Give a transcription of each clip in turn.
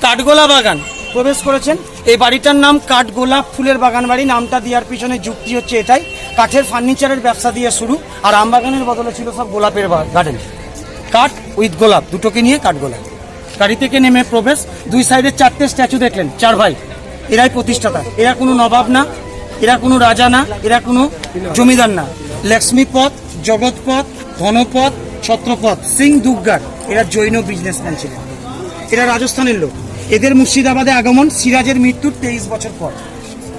কাঠগোলা বাগান প্রবেশ করেছেন। এই বাড়িটার নাম কাঠগোলাপ ফুলের বাগান বাড়ি। নামটা দেওয়ার পিছনে যুক্তি হচ্ছে এটাই, কাঠের ফার্নিচারের ব্যবসা দিয়ে শুরু, আর আমবাগানের বদলে ছিল সব গোলাপের গার্ডেন। কাঠ উইথ গোলাপ দুটোকে নিয়ে কাঠগোলাপ। গাড়ি থেকে নেমে প্রবেশ, দুই সাইডে 4টে স্ট্যাচু দেখলেন, 4 ভাই, এরাই প্রতিষ্ঠাতা। এরা কোনো নবাব না, এরা কোনো রাজা না, এরা কোনো জমিদার না। লক্ষ্মীপদ, জগৎপদ, ধনপদ, ছত্রপদ, সিং দুগ্গার এরা জৈন বিজনেসম্যান ছিলেন। এরা রাজস্থানের লোক। এদের মুর্শিদাবাদে আগমন সিরাজের মৃত্যুর 23 বছর পর,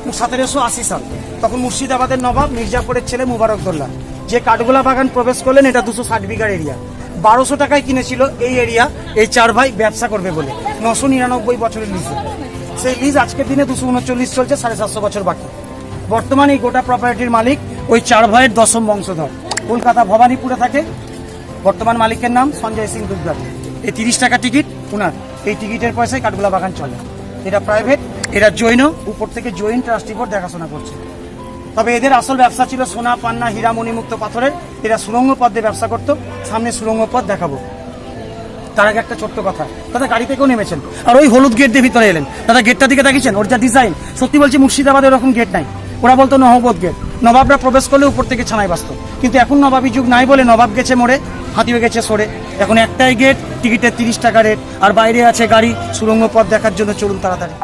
1780 সাল। তখন মুর্শিদাবাদের নবাব মির্জাপুরের ছেলে মুবারকদৌল্লা যে কাঠগোলা বাগান প্রবেশ করলেন, এটা 260 বিঘার এরিয়া। 1200 টাকায় কিনেছিল এই এরিয়া এই 4 ভাই ব্যবসা করবে বলে। 999 বছরের লিজ। সেই লিজ আজকের দিনে 239 চলছে, 750 বছর বাকি। বর্তমানে এই গোটা প্রপার্টির মালিক ওই 4 ভাইয়ের 10ম বংশধর। কলকাতা ভবানীপুরে থাকে। বর্তমান মালিকের নাম সঞ্জয় সিং দুগ্গার। এই 30 টাকা টিকিট ওনার, এই টিকিটের পয়সায় কাঠগোলা বাগান চলে। এটা প্রাইভেট, এরা জৈন, উপর থেকে জৈন ট্রাস্টি বোর্ড দেখাশোনা করছে। তবে এদের আসল ব্যবসা ছিল সোনা, পান্না, হীরা, মণিমুক্ত পাথরের। এরা সুরঙ্গ পথ দিয়ে ব্যবসা করতো। সামনে সুরঙ্গ পথ দেখাবো। তার আগে একটা ছোট্ট কথা, দাদা গাড়ি থেকেও নেমেছেন আর ওই হলুদ গেট দিয়ে ভিতরে এলেন। দাদা গেটটা দিকে দেখেছেন, ওর যা ডিজাইন, সত্যি বলছি মুর্শিদাবাদে এরকম গেট নাই। ওরা বলতো নহবত গেট, নবাবরা প্রবেশ করলে উপর থেকে ছানায় বাঁচত। কিন্তু এখন নবাবী যুগ নাই বলে নবাব গেছে মোড়ে, হাতিও গেছে সরে। এখন একটাই গেট, টিকিটের 30 টাকা রেট, আর বাইরে আছে গাড়ি। সুরঙ্গ পথ দেখার জন্য চলুন তাড়াতাড়ি।